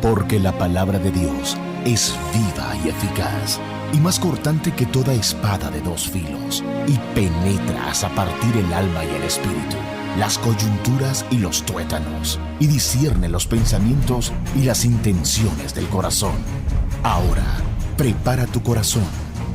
Porque la palabra de Dios es viva y eficaz, y más cortante que toda espada de dos filos, y penetra hasta partir el alma y el espíritu, las coyunturas y los tuétanos, y discierne los pensamientos y las intenciones del corazón. Ahora, prepara tu corazón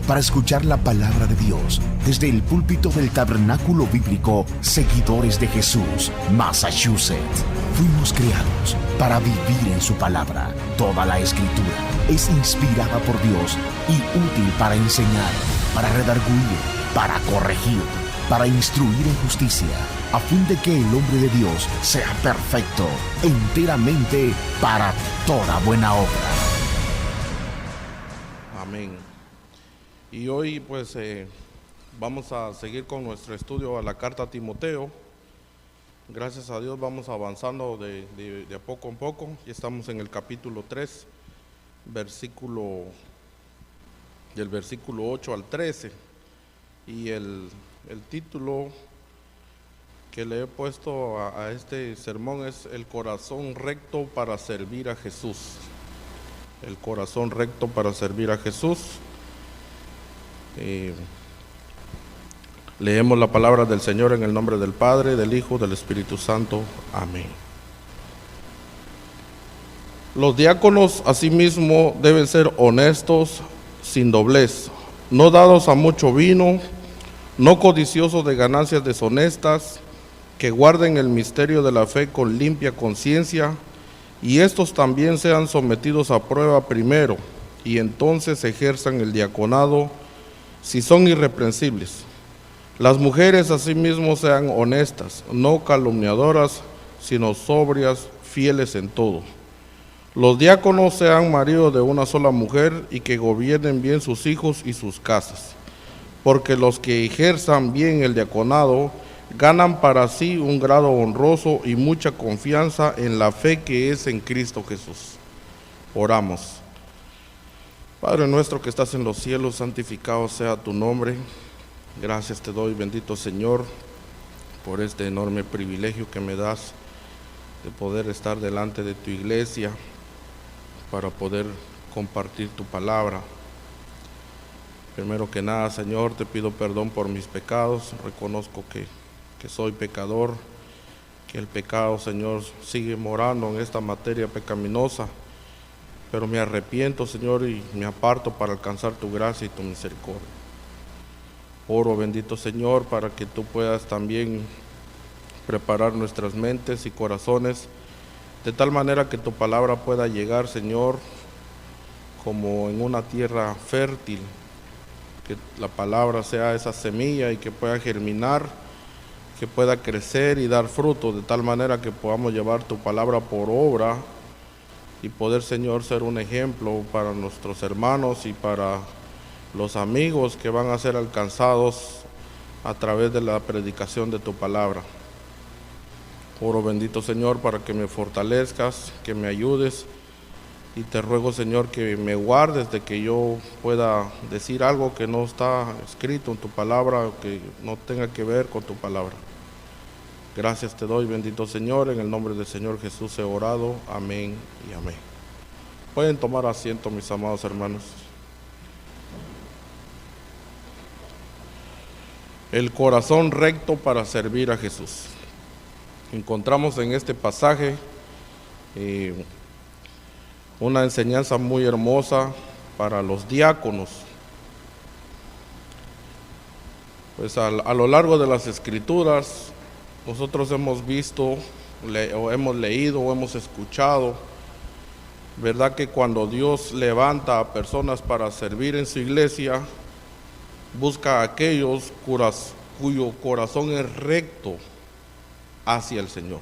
para escuchar la palabra de Dios desde el púlpito del Tabernáculo Bíblico Seguidores de Jesús, Massachusetts. Fuimos creados para vivir en su palabra. Toda la Escritura es inspirada por Dios y útil para enseñar, para redarguir, para corregir, para instruir en justicia, a fin de que el hombre de Dios sea perfecto, enteramente para toda buena obra. Amén. Y hoy pues vamos a seguir con nuestro estudio a la carta a Timoteo. Gracias a Dios vamos avanzando de poco en poco. Ya estamos en el capítulo 3, del versículo 8 al 13. Y el título que le he puesto a este sermón es El corazón recto para servir a Jesús. El corazón recto para servir a Jesús. Leemos la palabra del Señor en el nombre del Padre, del Hijo, del Espíritu Santo. Amén. Los diáconos asimismo deben ser honestos, sin doblez, no dados a mucho vino, no codiciosos de ganancias deshonestas, que guarden el misterio de la fe con limpia conciencia, y estos también sean sometidos a prueba primero, y entonces ejerzan el diaconado si son irreprensibles. Las mujeres asimismo sean honestas, no calumniadoras, sino sobrias, fieles en todo. Los diáconos sean maridos de una sola mujer y que gobiernen bien sus hijos y sus casas, porque los que ejerzan bien el diaconado ganan para sí un grado honroso y mucha confianza en la fe que es en Cristo Jesús. Oramos. Padre nuestro que estás en los cielos, santificado sea tu nombre. Gracias te doy, bendito Señor, por este enorme privilegio que me das de poder estar delante de tu iglesia para poder compartir tu palabra. Primero que nada, Señor, te pido perdón por mis pecados. Reconozco que soy pecador, que el pecado, Señor, sigue morando en esta materia pecaminosa, pero me arrepiento, Señor, y me aparto para alcanzar tu gracia y tu misericordia. Oro, bendito Señor, para que tú puedas también preparar nuestras mentes y corazones de tal manera que tu palabra pueda llegar, Señor, como en una tierra fértil, que la palabra sea esa semilla y que pueda germinar, que pueda crecer y dar fruto, de tal manera que podamos llevar tu palabra por obra y poder, Señor, ser un ejemplo para nuestros hermanos y para los amigos que van a ser alcanzados a través de la predicación de tu palabra. Oro, bendito Señor, para que me fortalezcas, que me ayudes, y te ruego, Señor, que me guardes de que yo pueda decir algo que no está escrito en tu palabra, que no tenga que ver con tu palabra. Gracias te doy, bendito Señor, en el nombre del Señor Jesús he orado. Amén y amén. Pueden tomar asiento, mis amados hermanos. El corazón recto para servir a Jesús. Encontramos en este pasaje una enseñanza muy hermosa para los diáconos. Pues a lo largo de las Escrituras, nosotros hemos visto, o hemos leído, o hemos escuchado, ¿verdad?, que cuando Dios levanta a personas para servir en su iglesia, busca a aquellos cuyo corazón es recto hacia el Señor.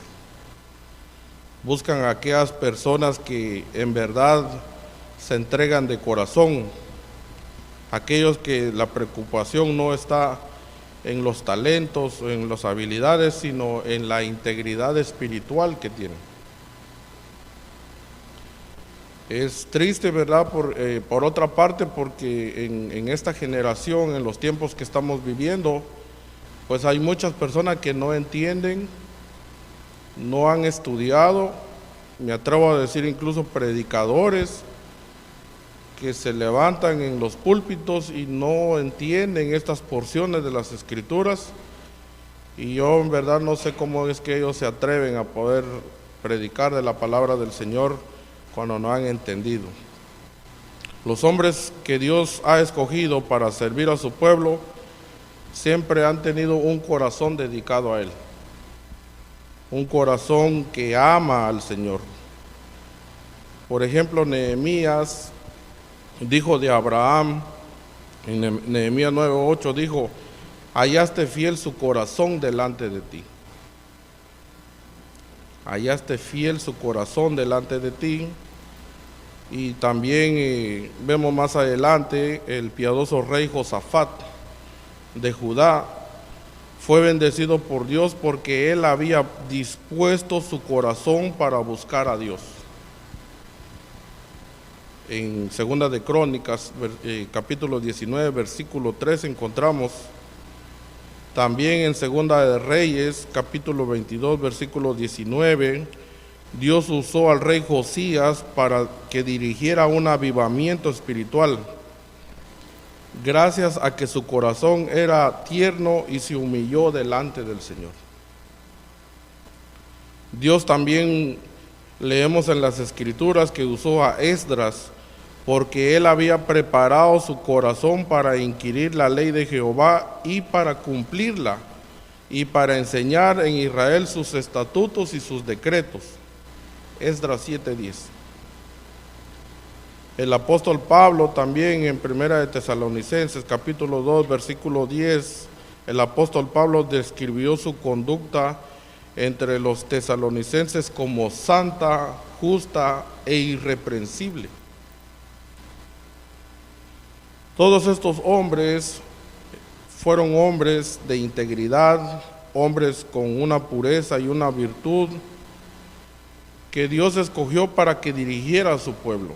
Buscan a aquellas personas que en verdad se entregan de corazón, aquellos que la preocupación no está en los talentos o en las habilidades, sino en la integridad espiritual que tienen. Es triste, ¿verdad?, por otra parte, porque en esta generación, en los tiempos que estamos viviendo, pues hay muchas personas que no entienden, no han estudiado me atrevo a decir incluso predicadores, que se levantan en los púlpitos y no entienden estas porciones de las Escrituras, y yo en verdad no sé cómo es que ellos se atreven a poder predicar de la palabra del Señor cuando no han entendido. Los hombres que Dios ha escogido para servir a su pueblo siempre han tenido un corazón dedicado a Él, un corazón que ama al Señor. Por ejemplo, Nehemías dijo de Abraham, en Nehemías 9:8 dijo: hallaste fiel su corazón delante de ti. Hallaste fiel su corazón delante de ti. Y también vemos más adelante el piadoso rey Josafat de Judá fue bendecido por Dios porque él había dispuesto su corazón para buscar a Dios. En Segunda de Crónicas, capítulo 19, versículo 3 encontramos. También en Segunda de Reyes, capítulo 22, versículo 19, Dios usó al rey Josías para que dirigiera un avivamiento espiritual, gracias a que su corazón era tierno y se humilló delante del Señor. Dios también, leemos en las Escrituras, que usó a Esdras porque él había preparado su corazón para inquirir la ley de Jehová y para cumplirla, y para enseñar en Israel sus estatutos y sus decretos. Esdras 7:10. El apóstol Pablo también en Primera de Tesalonicenses, capítulo 2, versículo 10, el apóstol Pablo describió su conducta entre los tesalonicenses como santa, justa e irreprensible. Todos estos hombres fueron hombres de integridad, hombres con una pureza y una virtud que Dios escogió para que dirigiera a su pueblo.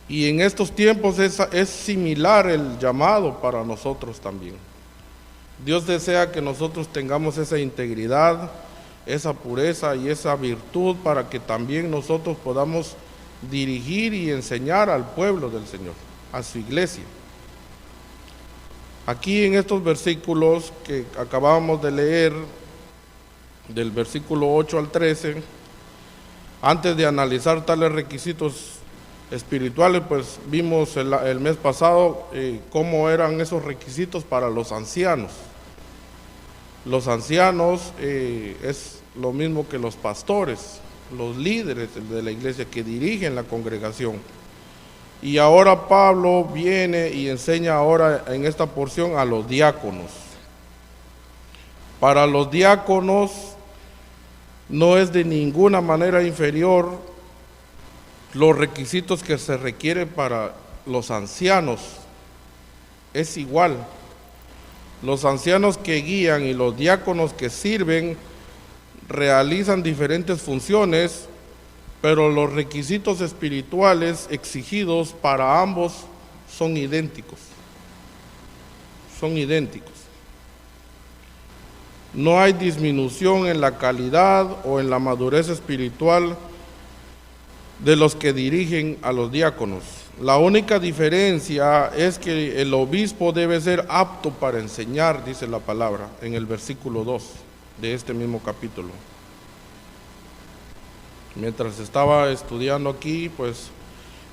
Y en estos tiempos es similar el llamado para nosotros también. Dios desea que nosotros tengamos esa integridad, esa pureza y esa virtud para que también nosotros podamos dirigir y enseñar al pueblo del Señor, a su iglesia. Aquí en estos versículos que acabamos de leer, del versículo 8 al 13, antes de analizar tales requisitos espirituales, pues vimos el mes pasado cómo eran esos requisitos para los ancianos. Los ancianos es lo mismo que los pastores, los líderes de la iglesia que dirigen la congregación. Y ahora Pablo viene y enseña ahora en esta porción a los diáconos. Para los diáconos no es de ninguna manera inferior los requisitos que se requieren para los ancianos, es igual. Los ancianos que guían y los diáconos que sirven realizan diferentes funciones, pero los requisitos espirituales exigidos para ambos son idénticos. Son idénticos. No hay disminución en la calidad o en la madurez espiritual de los que dirigen a los diáconos. La única diferencia es que el obispo debe ser apto para enseñar, dice la palabra en el versículo 2 de este mismo capítulo. Mientras estaba estudiando aquí, pues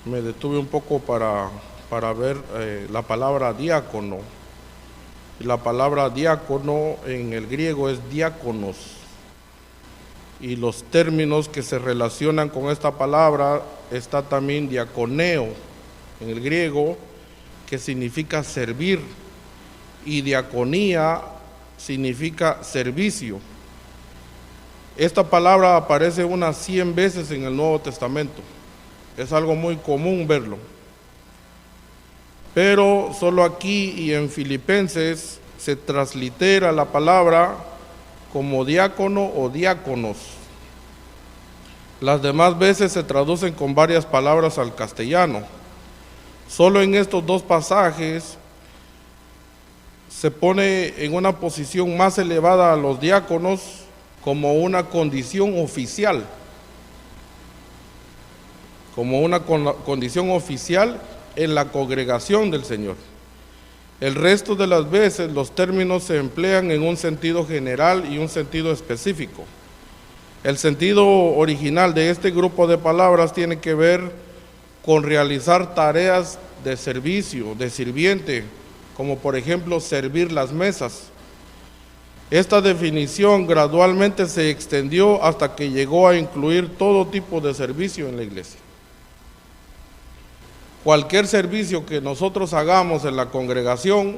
me detuve un poco para ver la palabra diácono. Y la palabra diácono en el griego es diáconos. Y los términos que se relacionan con esta palabra está también diaconeo en el griego, que significa servir, y diaconía significa servicio. Esta palabra aparece unas 100 veces en el Nuevo Testamento. Es algo muy común verlo. Pero solo aquí y en Filipenses se translitera la palabra como diácono o diáconos. Las demás veces se traducen con varias palabras al castellano. Solo en estos dos pasajes se pone en una posición más elevada a los diáconos como una condición oficial, en la congregación del Señor. El resto de las veces los términos se emplean en un sentido general y un sentido específico. El sentido original de este grupo de palabras tiene que ver con realizar tareas de servicio, de sirviente, como por ejemplo servir las mesas. Esta definición gradualmente se extendió hasta que llegó a incluir todo tipo de servicio en la iglesia. Cualquier servicio que nosotros hagamos en la congregación,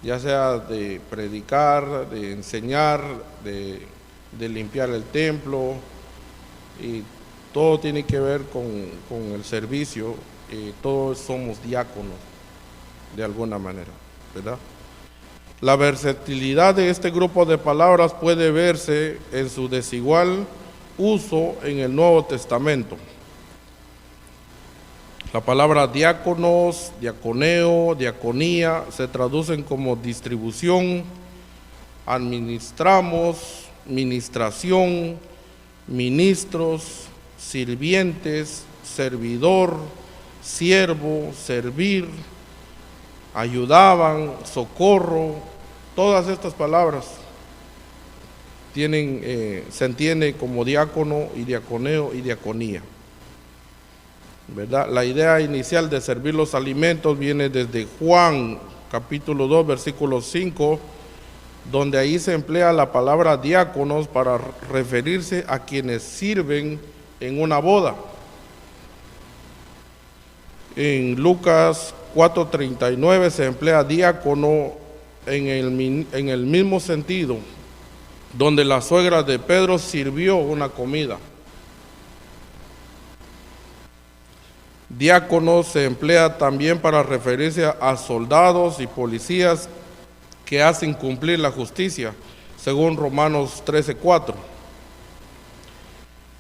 ya sea de predicar, de enseñar, de limpiar el templo, y todo tiene que ver con el servicio, todos somos diáconos de alguna manera, ¿verdad? La versatilidad de este grupo de palabras puede verse en su desigual uso en el Nuevo Testamento. La palabra diáconos, diaconeo, diaconía se traducen como distribución, administramos, ministración, ministros, sirvientes, servidor, siervo, servir, ayudaban, socorro. Todas estas palabras se entiende como diácono y diaconeo y diaconía, ¿verdad? La idea inicial de servir los alimentos viene desde Juan capítulo 2 versículo 5, donde ahí se emplea la palabra diáconos para referirse a quienes sirven en una boda. En Lucas 4:39 se emplea diácono en el mismo sentido, donde la suegra de Pedro sirvió una comida. Diácono se emplea también para referirse a soldados y policías que hacen cumplir la justicia, según Romanos 13:4.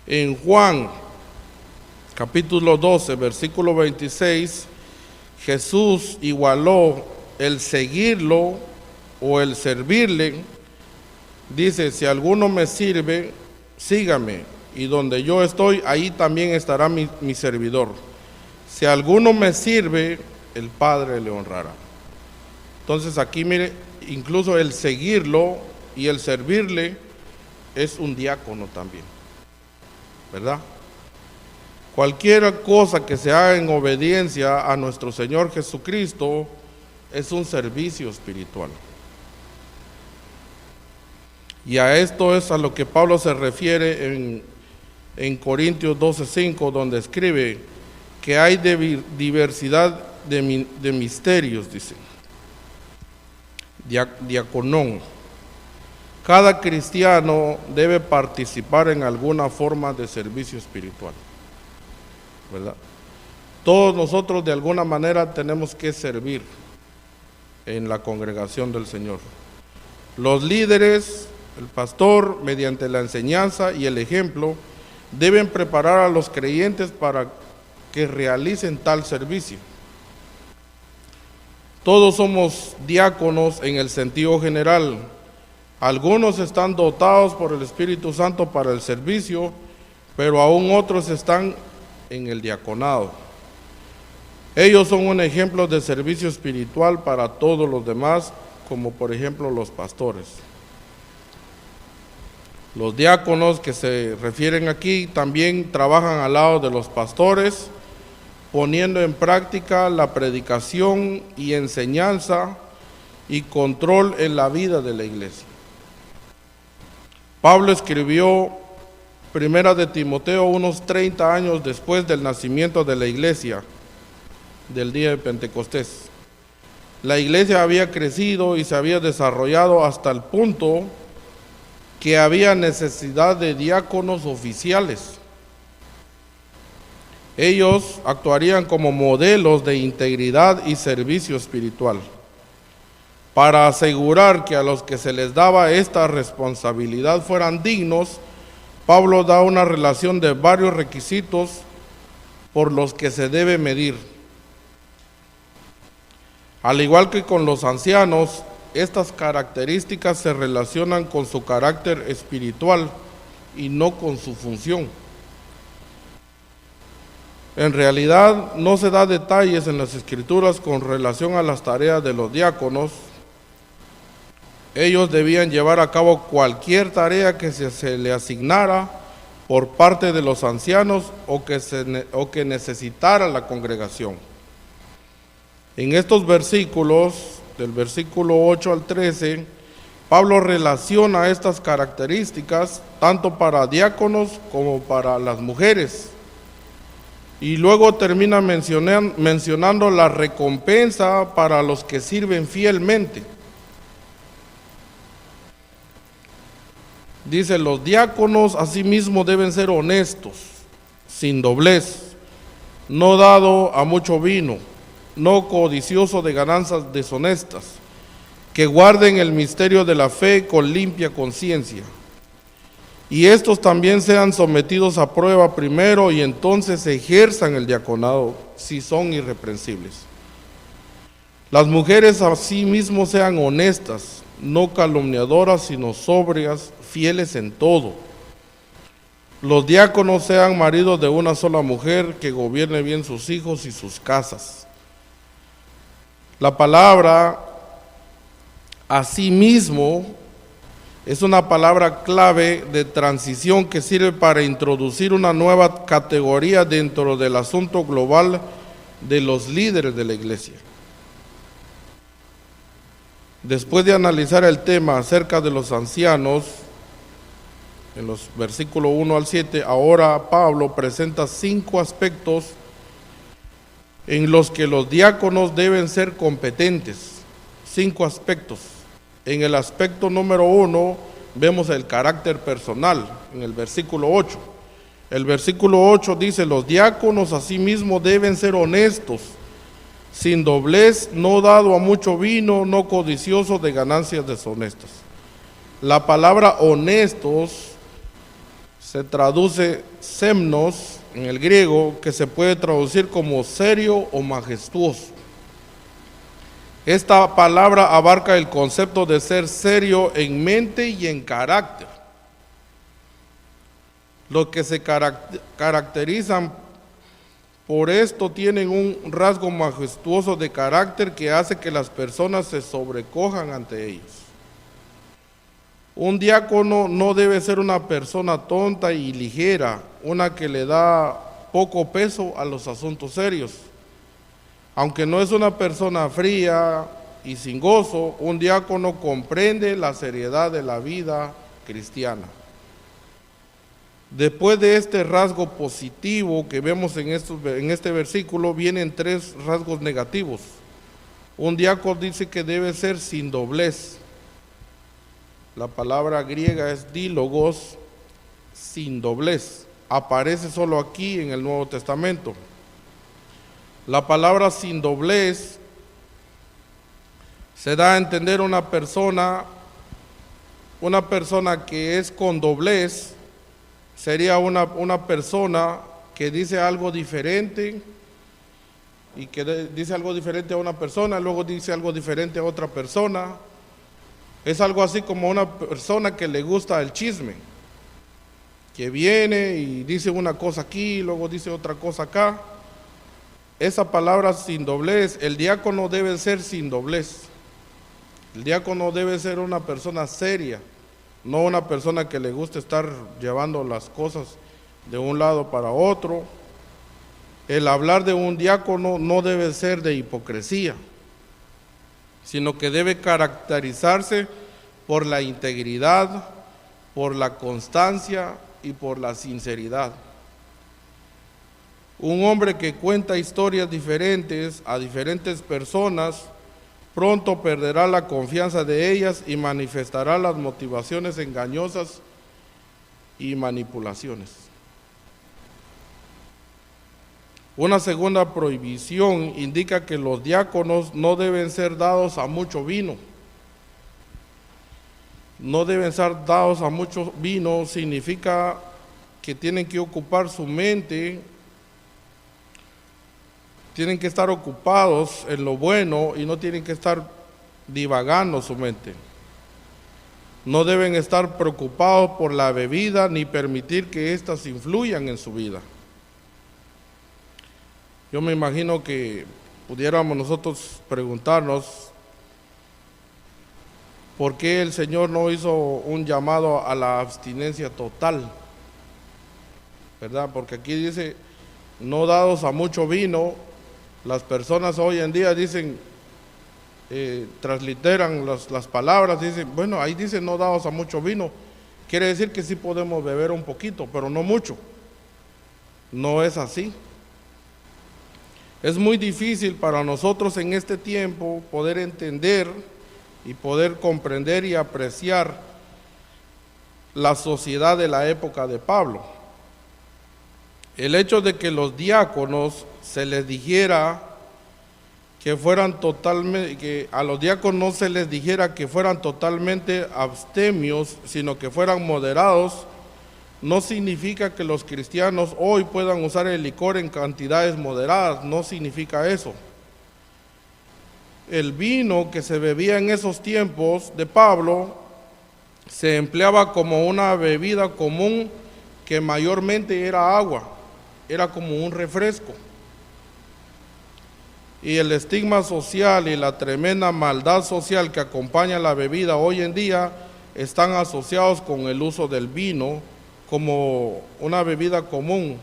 En Juan capítulo 12, versículo 26, Jesús igualó el seguirlo o el servirle. Dice: si alguno me sirve, sígame, y donde yo estoy, ahí también estará mi servidor. Si alguno me sirve, el Padre le honrará. Entonces aquí mire, incluso el seguirlo y el servirle es un diácono también, ¿verdad? Cualquier cosa que se haga en obediencia a nuestro Señor Jesucristo es un servicio espiritual. Y a esto es a lo que Pablo se refiere en Corintios 12:5, donde escribe que hay diversidad de misterios, dice. Diaconón. Cada cristiano debe participar en alguna forma de servicio espiritual, ¿verdad? Todos nosotros de alguna manera tenemos que servir en la congregación del Señor. Los líderes, el pastor, mediante la enseñanza y el ejemplo, deben preparar a los creyentes para que realicen tal servicio. Todos somos diáconos en el sentido general. Algunos están dotados por el Espíritu Santo para el servicio, pero aún otros están en el diaconado. Ellos son un ejemplo de servicio espiritual para todos los demás, como por ejemplo los pastores. Los diáconos que se refieren aquí también trabajan al lado de los pastores, poniendo en práctica la predicación y enseñanza y control en la vida de la iglesia. Pablo escribió Primera de Timoteo unos 30 años después del nacimiento de la iglesia, del día de Pentecostés. La iglesia había crecido y se había desarrollado hasta el punto que había necesidad de diáconos oficiales. Ellos actuarían como modelos de integridad y servicio espiritual. Para asegurar que a los que se les daba esta responsabilidad fueran dignos, Pablo da una relación de varios requisitos por los que se debe medir. Al igual que con los ancianos, estas características se relacionan con su carácter espiritual y no con su función. En realidad no se da detalles en las Escrituras con relación a las tareas de los diáconos. Ellos debían llevar a cabo cualquier tarea que se le asignara por parte de los ancianos o que necesitara la congregación. En estos versículos, del versículo 8 al 13, Pablo relaciona estas características tanto para diáconos como para las mujeres. Y luego termina mencionando la recompensa para los que sirven fielmente. Dice, los diáconos asimismo deben ser honestos, sin doblez, no dado a mucho vino, no codicioso de ganancias deshonestas, que guarden el misterio de la fe con limpia conciencia. Y estos también sean sometidos a prueba primero y entonces ejerzan el diaconado si son irreprensibles. Las mujeres asimismo sean honestas, no calumniadoras, sino sobrias, fieles en todo. Los diáconos sean maridos de una sola mujer, que gobierne bien sus hijos y sus casas. La palabra asimismo es una palabra clave de transición que sirve para introducir una nueva categoría dentro del asunto global de los líderes de la iglesia. Después de analizar el tema acerca de los ancianos, en los versículos 1 al 7, ahora Pablo presenta 5 aspectos en los que los diáconos deben ser competentes. 5 aspectos. En el aspecto número 1 vemos el carácter personal, en el versículo 8. El versículo 8 dice, los diáconos asimismo deben ser honestos, sin doblez, no dado a mucho vino, no codicioso de ganancias deshonestas. La palabra honestos se traduce semnos en el griego, que se puede traducir como serio o majestuoso. Esta palabra abarca el concepto de ser serio en mente y en carácter. Los que se caracterizan por esto tienen un rasgo majestuoso de carácter que hace que las personas se sobrecojan ante ellos. Un diácono no debe ser una persona tonta y ligera, una que le da poco peso a los asuntos serios. Aunque no es una persona fría y sin gozo, un diácono comprende la seriedad de la vida cristiana. Después de este rasgo positivo que vemos en este versículo, vienen 3 rasgos negativos. Un diácono dice que debe ser sin doblez. La palabra griega es dílogos, sin doblez. Aparece solo aquí en el Nuevo Testamento. La palabra sin doblez se da a entender una persona que es con doblez, sería una persona que dice algo diferente y que dice algo diferente a una persona, luego dice algo diferente a otra persona. Es algo así como una persona que le gusta el chisme, que viene y dice una cosa aquí, luego dice otra cosa acá. Esa palabra sin doblez, el diácono debe ser sin doblez. El diácono debe ser una persona seria, no una persona que le guste estar llevando las cosas de un lado para otro. El hablar de un diácono no debe ser de hipocresía, sino que debe caracterizarse por la integridad, por la constancia y por la sinceridad. Un hombre que cuenta historias diferentes a diferentes personas, pronto perderá la confianza de ellas y manifestará las motivaciones engañosas y manipulaciones. Una segunda prohibición indica que los diáconos no deben ser dados a mucho vino. No deben ser dados a mucho vino significa que tienen que ocupar su mente, tienen que estar ocupados en lo bueno y no tienen que estar divagando su mente. No deben estar preocupados por la bebida ni permitir que éstas influyan en su vida. Yo me imagino que pudiéramos nosotros preguntarnos por qué el Señor no hizo un llamado a la abstinencia total, ¿verdad? Porque aquí dice, no dados a mucho vino. Las personas hoy en día dicen, transliteran las palabras, dicen, bueno, ahí dice no dados a mucho vino. Quiere decir que sí podemos beber un poquito, pero no mucho. No es así. Es muy difícil para nosotros en este tiempo poder entender y poder comprender y apreciar la sociedad de la época de Pablo. El hecho de que los diáconos se les dijera que fueran totalmente, que a los diáconos no se les dijera que fueran totalmente abstemios, sino que fueran moderados, no significa que los cristianos hoy puedan usar el licor en cantidades moderadas, no significa eso. El vino que se bebía en esos tiempos de Pablo se empleaba como una bebida común que mayormente era agua, era como un refresco. Y el estigma social y la tremenda maldad social que acompaña la bebida hoy en día están asociados con el uso del vino como una bebida común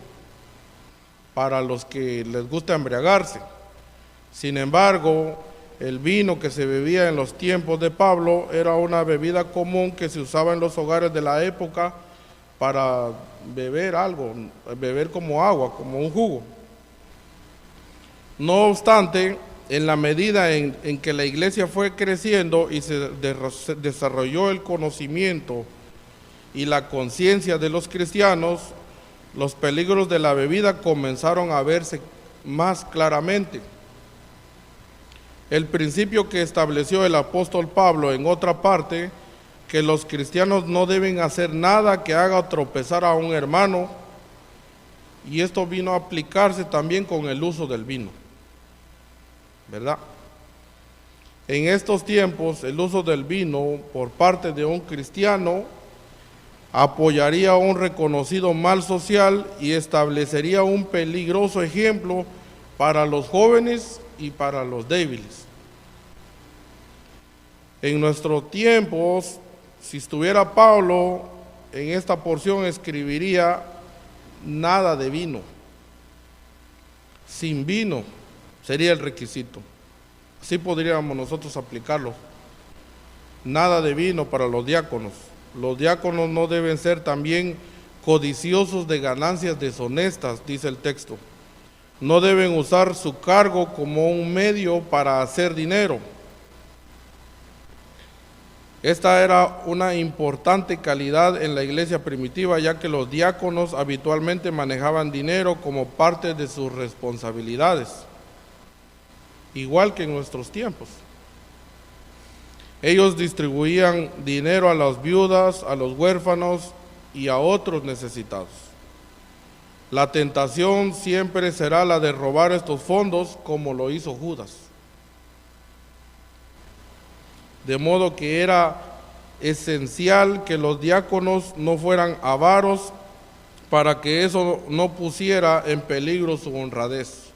para los que les gusta embriagarse. Sin embargo, el vino que se bebía en los tiempos de Pablo era una bebida común que se usaba en los hogares de la época para beber algo, beber como agua, como un jugo. No obstante, en la medida en que la iglesia fue creciendo y se desarrolló el conocimiento y la conciencia de los cristianos, los peligros de la bebida comenzaron a verse más claramente. El principio que estableció el apóstol Pablo en otra parte, que los cristianos no deben hacer nada que haga tropezar a un hermano, y esto vino a aplicarse también con el uso del vino, ¿verdad? En estos tiempos, el uso del vino por parte de un cristiano apoyaría un reconocido mal social y establecería un peligroso ejemplo para los jóvenes y para los débiles. En nuestros tiempos, si estuviera Pablo, en esta porción escribiría nada de vino. Sin vino sería el requisito. Así podríamos nosotros aplicarlo. Nada de vino para los diáconos. Los diáconos no deben ser también codiciosos de ganancias deshonestas, dice el texto. No deben usar su cargo como un medio para hacer dinero. Esta era una importante calidad en la iglesia primitiva, ya que los diáconos habitualmente manejaban dinero como parte de sus responsabilidades, igual que en nuestros tiempos. Ellos distribuían dinero a las viudas, a los huérfanos y a otros necesitados. La tentación siempre será la de robar estos fondos, como lo hizo Judas. De modo que era esencial que los diáconos no fueran avaros para que eso no pusiera en peligro su honradez.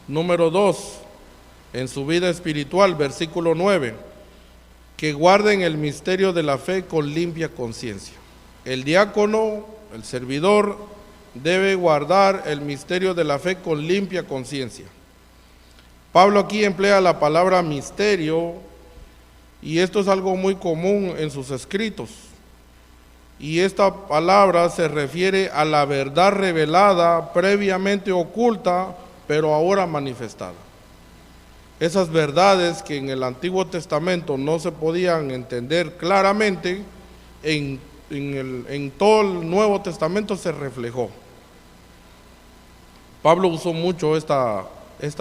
Número 2, en su vida espiritual, versículo 9, que guarden el misterio de la fe con limpia conciencia. El diácono, el servidor, debe guardar el misterio de la fe con limpia conciencia. Pablo aquí emplea la palabra misterio, y esto es algo muy común en sus escritos. Y esta palabra se refiere a la verdad revelada, previamente oculta, pero ahora manifestada. Esas verdades que en el Antiguo Testamento no se podían entender claramente, en todo el Nuevo Testamento se reflejó. Pablo usó mucho esta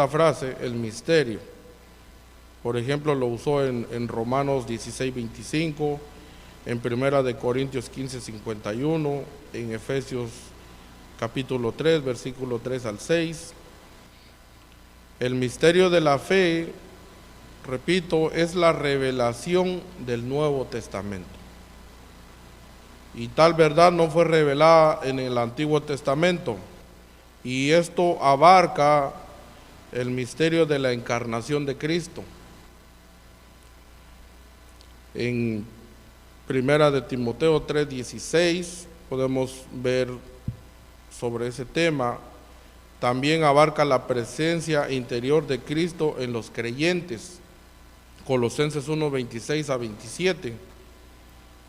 frase, el misterio. Por ejemplo, lo usó en Romanos 16:25, en Primera de Corintios 15:51, en Efesios capítulo 3, versículo 3 al 6. El misterio de la fe repito, es la revelación del Nuevo Testamento. Y tal verdad no fue revelada en el Antiguo Testamento. Y esto abarca el misterio de la encarnación de Cristo. En Primera de Timoteo 3:16 podemos ver sobre ese tema. También abarca la presencia interior de Cristo en los creyentes. Colosenses 1:26-27.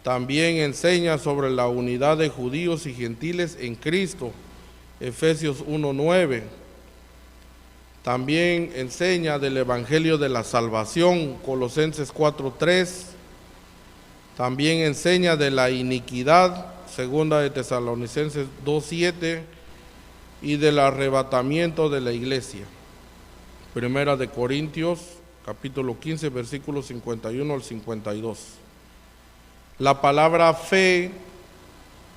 También enseña sobre la unidad de judíos y gentiles en Cristo. Efesios 1:9. También enseña del Evangelio de la Salvación. Colosenses 4:3. También enseña de la iniquidad. Segunda de Tesalonicenses 2:7. Y del arrebatamiento de la iglesia. Primera de Corintios, capítulo 15, versículos 51 al 52. La palabra fe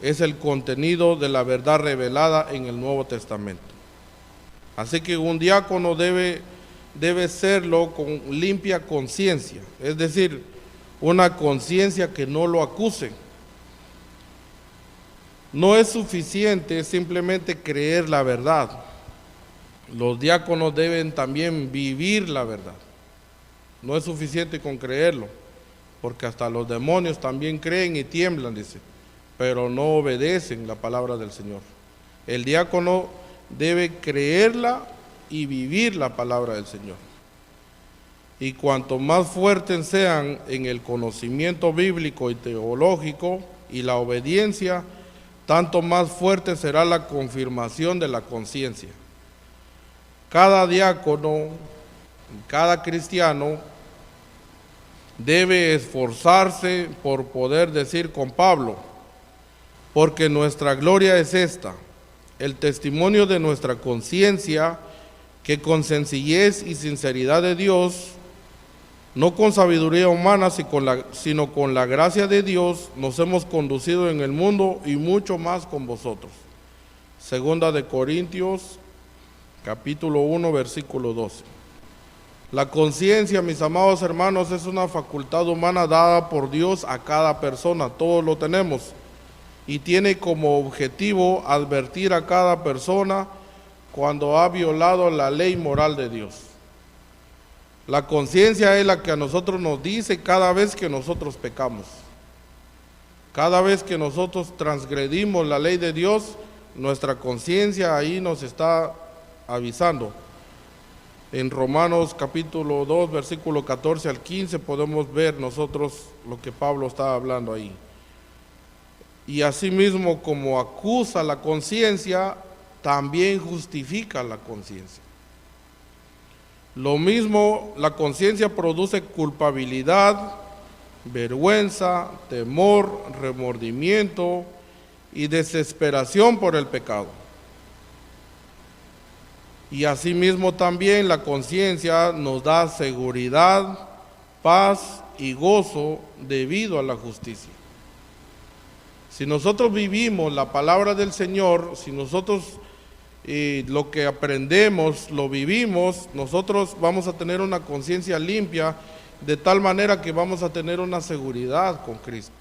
es el contenido de la verdad revelada en el Nuevo Testamento. Así que un diácono debe serlo con limpia conciencia, es decir, una conciencia que no lo acuse. No es suficiente simplemente creer la verdad. Los diáconos deben también vivir la verdad. No es suficiente con creerlo, porque hasta los demonios también creen y tiemblan, dice, pero no obedecen la palabra del Señor. El diácono debe creerla y vivir la palabra del Señor. Y cuanto más fuertes sean en el conocimiento bíblico y teológico y la obediencia, tanto más fuerte será la confirmación de la conciencia. Cada diácono, cada cristiano debe esforzarse por poder decir con Pablo, porque nuestra gloria es esta, el testimonio de nuestra conciencia, que con sencillez y sinceridad de Dios, no con sabiduría humana, sino con la gracia de Dios, nos hemos conducido en el mundo y mucho más con vosotros. Segunda de Corintios, capítulo 1, versículo 12. La conciencia, mis amados hermanos, es una facultad humana dada por Dios a cada persona, todos lo tenemos, y tiene como objetivo advertir a cada persona cuando ha violado la ley moral de Dios. La conciencia es la que a nosotros nos dice cada vez que nosotros pecamos. Cada vez que nosotros transgredimos la ley de Dios, nuestra conciencia ahí nos está avisando. En Romanos capítulo 2, versículo 14 al 15 podemos ver nosotros lo que Pablo está hablando ahí. Y asimismo, como acusa la conciencia, también justifica la conciencia. Lo mismo, la conciencia produce culpabilidad, vergüenza, temor, remordimiento y desesperación por el pecado. Y asimismo también la conciencia nos da seguridad, paz y gozo debido a la justicia. Si nosotros vivimos la palabra del Señor, si nosotros lo que aprendemos lo vivimos, nosotros vamos a tener una conciencia limpia, de tal manera que vamos a tener una seguridad con Cristo.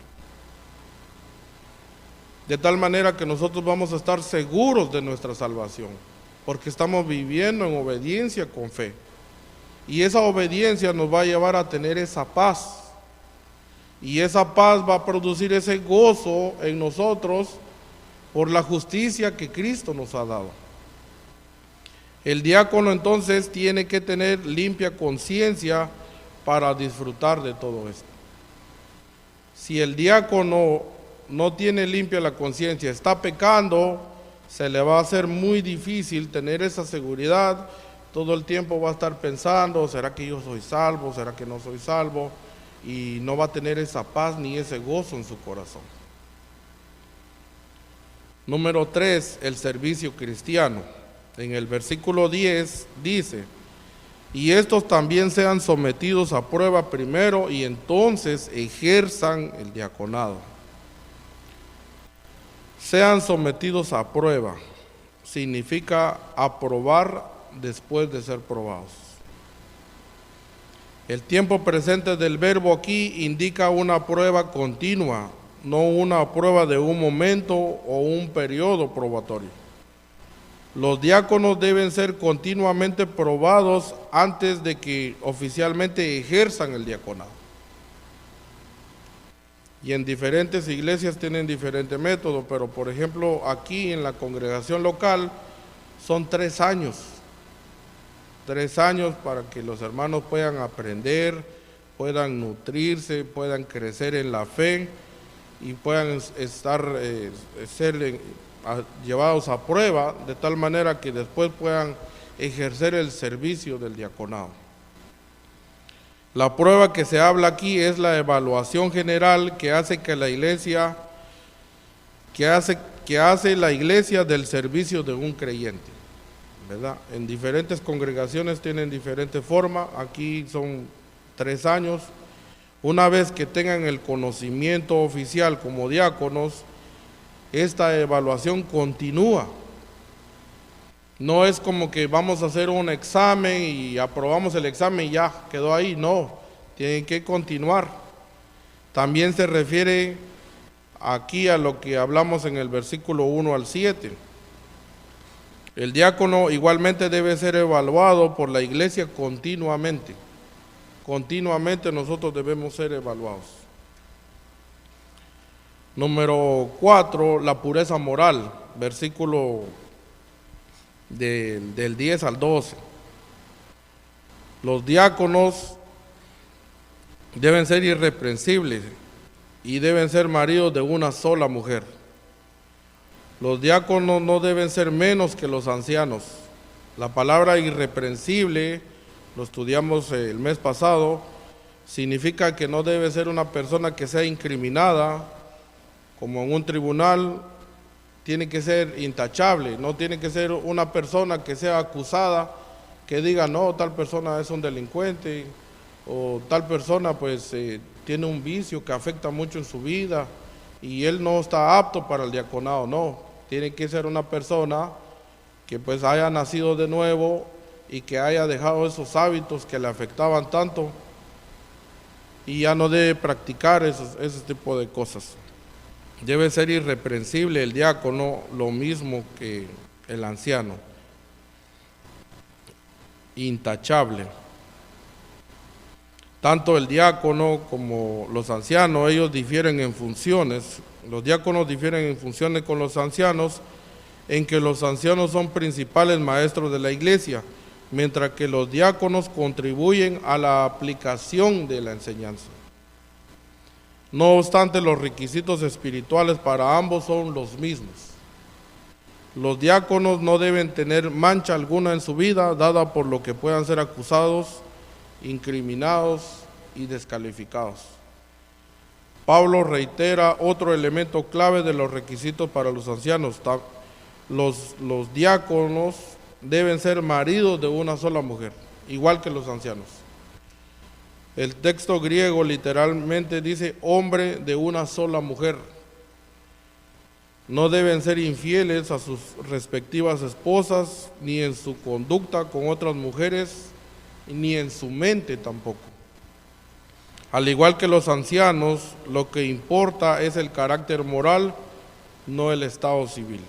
De tal manera que nosotros vamos a estar seguros de nuestra salvación, porque estamos viviendo en obediencia con fe. Y esa obediencia nos va a llevar a tener esa paz. Y esa paz va a producir ese gozo en nosotros por la justicia que Cristo nos ha dado. El diácono entonces tiene que tener limpia conciencia para disfrutar de todo esto. Si el diácono no tiene limpia la conciencia, está pecando, se le va a hacer muy difícil tener esa seguridad. Todo el tiempo va a estar pensando, ¿será que yo soy salvo? ¿Será que no soy salvo? Y no va a tener esa paz ni ese gozo en su corazón. Número 3, el servicio cristiano. En el versículo 10 dice, y estos también sean sometidos a prueba primero y entonces ejerzan el diaconado. Sean sometidos a prueba, significa aprobar después de ser probados. El tiempo presente del verbo aquí indica una prueba continua, no una prueba de un momento o un periodo probatorio. Los diáconos deben ser continuamente probados antes de que oficialmente ejerzan el diaconado. Y en diferentes iglesias tienen diferentes métodos, pero por ejemplo aquí en la congregación local son 3 años. 3 años para que los hermanos puedan aprender, puedan nutrirse, puedan crecer en la fe y puedan ser llevados a prueba de tal manera que después puedan ejercer el servicio del diaconado. La prueba que se habla aquí es la evaluación general que hace que la iglesia, que hace la iglesia del servicio de un creyente, ¿verdad? En diferentes congregaciones tienen diferente forma, aquí son 3 años. Una vez que tengan el conocimiento oficial como diáconos, esta evaluación continúa. No es como que vamos a hacer un examen y aprobamos el examen y ya quedó ahí, no, tienen que continuar. También se refiere aquí a lo que hablamos en el versículo 1 al 7. El diácono igualmente debe ser evaluado por la iglesia continuamente. Continuamente nosotros debemos ser evaluados. Número 4, la pureza moral, versículo del 10 al 12. Los diáconos deben ser irreprensibles y deben ser maridos de una sola mujer. Los diáconos no deben ser menos que los ancianos. La palabra irreprensible, lo estudiamos el mes pasado, significa que no debe ser una persona que sea incriminada, como en un tribunal. Tiene que ser intachable, no tiene que ser una persona que sea acusada, que diga, no, tal persona es un delincuente, o tal persona pues tiene un vicio que afecta mucho en su vida, y él no está apto para el diaconado. No, tiene que ser una persona que pues haya nacido de nuevo y que haya dejado esos hábitos que le afectaban tanto, y ya no debe practicar ese tipo de cosas. Debe ser irreprensible el diácono, lo mismo que el anciano. Intachable. Tanto el diácono como los ancianos, ellos difieren en funciones. Los diáconos difieren en funciones con los ancianos, en que los ancianos son principales maestros de la iglesia, mientras que los diáconos contribuyen a la aplicación de la enseñanza. No obstante, los requisitos espirituales para ambos son los mismos. Los diáconos no deben tener mancha alguna en su vida, dada por lo que puedan ser acusados, incriminados y descalificados. Pablo reitera otro elemento clave de los requisitos para los ancianos. Los diáconos deben ser maridos de una sola mujer, igual que los ancianos. El texto griego literalmente dice hombre de una sola mujer. No deben ser infieles a sus respectivas esposas, ni en su conducta con otras mujeres, ni en su mente tampoco. Al igual que los ancianos, lo que importa es el carácter moral, no el estado civil.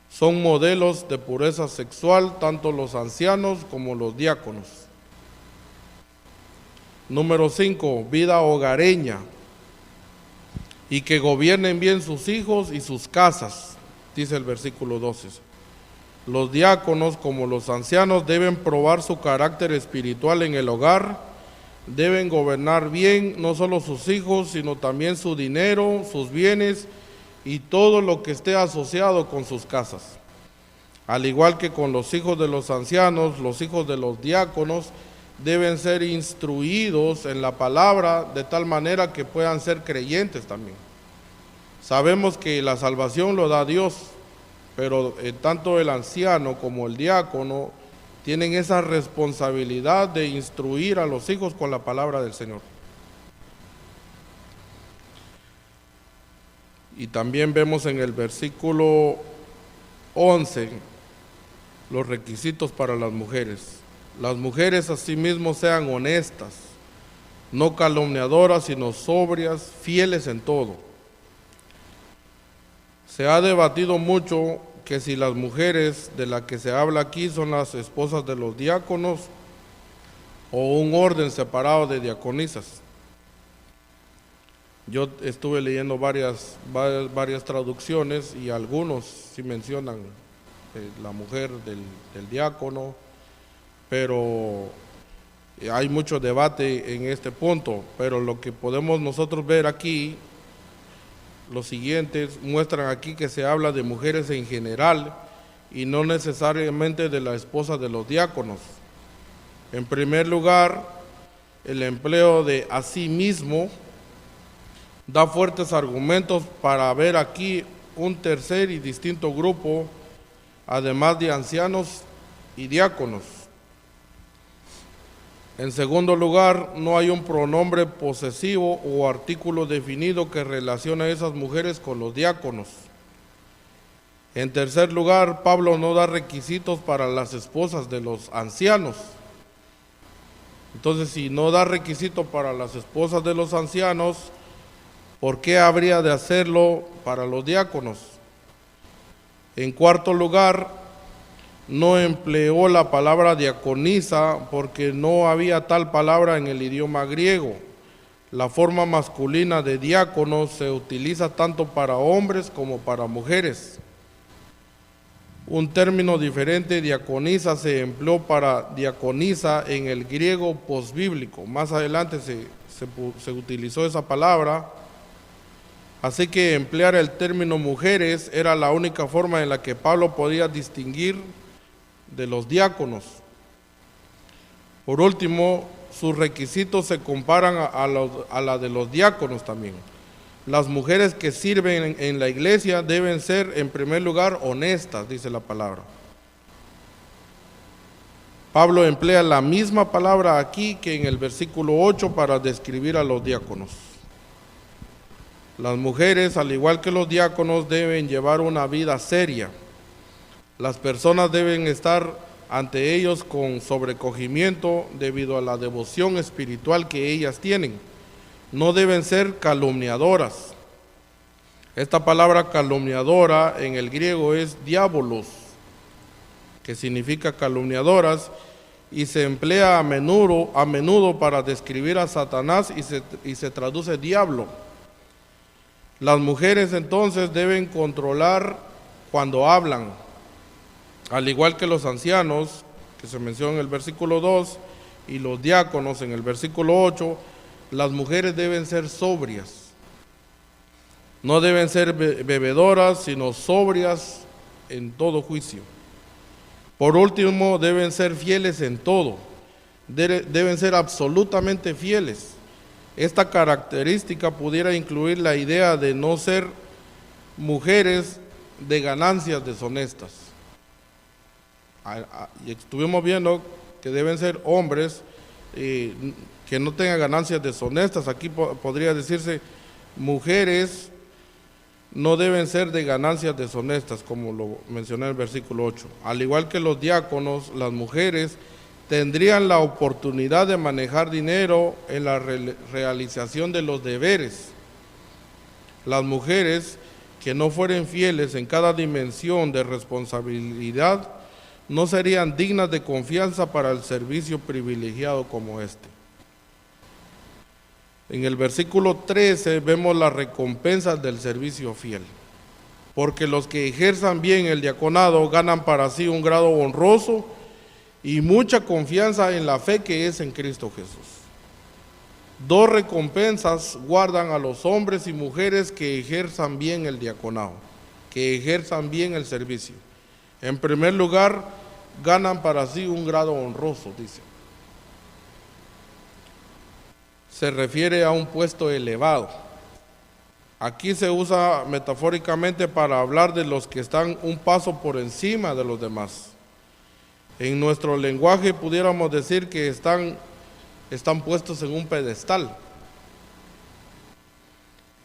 Son modelos de pureza sexual tanto los ancianos como los diáconos. Número 5, vida hogareña, y que gobiernen bien sus hijos y sus casas, dice el versículo 12. Los diáconos, como los ancianos, deben probar su carácter espiritual en el hogar, deben gobernar bien no solo sus hijos, sino también su dinero, sus bienes y todo lo que esté asociado con sus casas. Al igual que con los hijos de los ancianos, los hijos de los diáconos deben ser instruidos en la palabra de tal manera que puedan ser creyentes también. Sabemos que la salvación lo da Dios, pero tanto el anciano como el diácono tienen esa responsabilidad de instruir a los hijos con la palabra del Señor. Y también vemos en el versículo 11 los requisitos para las mujeres. Las mujeres asimismo sean honestas, no calumniadoras, sino sobrias, fieles en todo. Se ha debatido mucho que si las mujeres de las que se habla aquí son las esposas de los diáconos o un orden separado de diaconisas. Yo estuve leyendo varias traducciones y algunos sí mencionan la mujer del diácono, pero hay mucho debate en este punto. Pero lo que podemos nosotros ver aquí, los siguientes muestran aquí que se habla de mujeres en general y no necesariamente de la esposa de los diáconos. En primer lugar, el empleo de asimismo da fuertes argumentos para ver aquí un tercer y distinto grupo, además de ancianos y diáconos. En segundo lugar, no hay un pronombre posesivo o artículo definido que relacione a esas mujeres con los diáconos. En tercer lugar, Pablo no da requisitos para las esposas de los ancianos. Entonces, si no da requisito para las esposas de los ancianos, ¿por qué habría de hacerlo para los diáconos? En cuarto lugar, no empleó la palabra diaconisa porque no había tal palabra en el idioma griego. La forma masculina de diácono se utiliza tanto para hombres como para mujeres. Un término diferente, diaconisa, se empleó para diaconisa en el griego posbíblico. Más adelante se utilizó esa palabra. Así que emplear el término mujeres era la única forma en la que Pablo podía distinguir de los diáconos. Por último, sus requisitos se comparan a la de los diáconos también. Las mujeres que sirven en la iglesia deben ser, en primer lugar, honestas, dice la palabra. Pablo emplea la misma palabra aquí que en el versículo 8 para describir a los diáconos. Las mujeres, al igual que los diáconos, deben llevar una vida seria. Las personas deben estar ante ellos con sobrecogimiento debido a la devoción espiritual que ellas tienen. No deben ser calumniadoras. Esta palabra calumniadora en el griego es diabolos, que significa calumniadoras, y se emplea a menudo para describir a Satanás y se traduce diablo. Las mujeres entonces deben controlar cuando hablan, al igual que los ancianos, que se menciona en el versículo 2, y los diáconos en el versículo 8, las mujeres deben ser sobrias. No deben ser bebedoras, sino sobrias en todo juicio. Por último, deben ser fieles en todo. Deben ser absolutamente fieles. Esta característica pudiera incluir la idea de no ser mujeres de ganancias deshonestas. Y estuvimos viendo que deben ser hombres que no tengan ganancias deshonestas. Aquí podría decirse mujeres no deben ser de ganancias deshonestas, como lo mencioné en el versículo 8. Al igual que los diáconos, las mujeres tendrían la oportunidad de manejar dinero en la realización de los deberes. Las mujeres que no fueren fieles en cada dimensión de responsabilidad no serían dignas de confianza para el servicio privilegiado como este. En el versículo 13 vemos las recompensas del servicio fiel. Porque los que ejerzan bien el diaconado ganan para sí un grado honroso y mucha confianza en la fe que es en Cristo Jesús. Dos recompensas guardan a los hombres y mujeres que ejerzan bien el diaconado, que ejerzan bien el servicio. En primer lugar, ganan para sí un grado honroso, dice. Se refiere a un puesto elevado. Aquí se usa metafóricamente para hablar de los que están un paso por encima de los demás. En nuestro lenguaje pudiéramos decir que están puestos en un pedestal.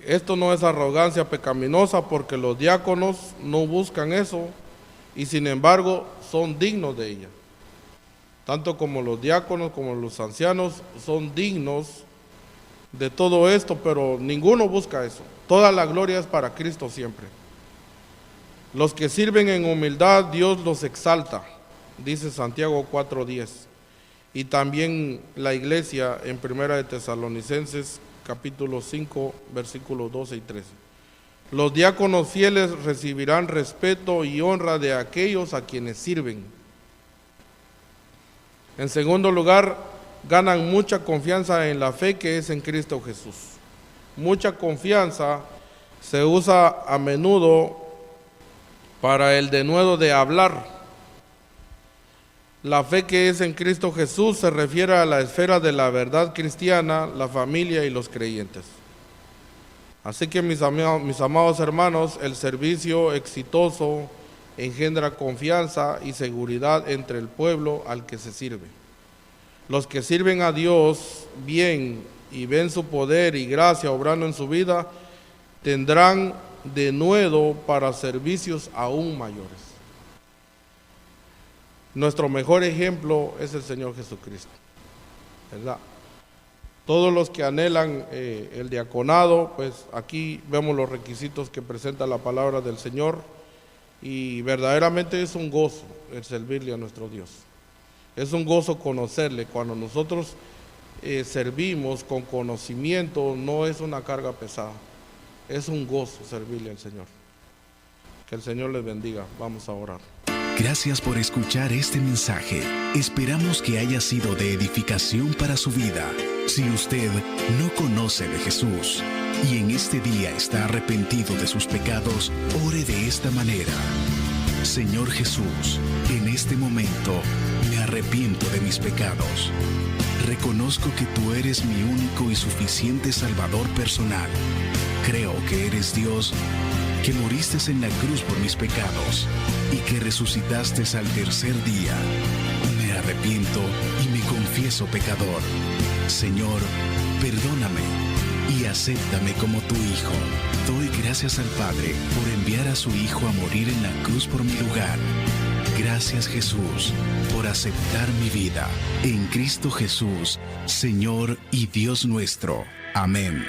Esto no es arrogancia pecaminosa porque los diáconos no buscan eso y sin embargo son dignos de ella. tanto como los diáconos como los ancianos son dignos de todo esto, pero ninguno busca eso. Toda la gloria es para Cristo siempre. Los que sirven en humildad, Dios los exalta, dice Santiago 4:10. Y también la iglesia en 1 de Tesalonicenses capítulo 5, versículos 12 y 13. Los diáconos fieles recibirán respeto y honra de aquellos a quienes sirven. En segundo lugar, ganan mucha confianza en la fe que es en Cristo Jesús. Mucha confianza se usa a menudo para el denuedo de hablar. La fe que es en Cristo Jesús se refiere a la esfera de la verdad cristiana, la familia y los creyentes. Así que mis amados hermanos, el servicio exitoso engendra confianza y seguridad entre el pueblo al que se sirve. Los que sirven a Dios bien y ven su poder y gracia obrando en su vida, tendrán denuedo para servicios aún mayores. Nuestro mejor ejemplo es el Señor Jesucristo, ¿verdad? Todos los que anhelan el diaconado, pues aquí vemos los requisitos que presenta la palabra del Señor, y verdaderamente es un gozo el servirle a nuestro Dios. Es un gozo conocerle. Cuando nosotros servimos con conocimiento, no es una carga pesada, es un gozo servirle al Señor. Que el Señor les bendiga. Vamos a orar. Gracias por escuchar este mensaje. Esperamos que haya sido de edificación para su vida. Si usted no conoce de Jesús y en este día está arrepentido de sus pecados, ore de esta manera. Señor Jesús, en este momento me arrepiento de mis pecados. Reconozco que tú eres mi único y suficiente Salvador personal. Creo que eres Dios, que moriste en la cruz por mis pecados y que resucitaste al tercer día. Me arrepiento y me confieso pecador. Señor, perdóname y acéptame como tu Hijo. Doy gracias al Padre por enviar a su Hijo a morir en la cruz por mi lugar. Gracias, Jesús, por aceptar mi vida. En Cristo Jesús, Señor y Dios nuestro. Amén.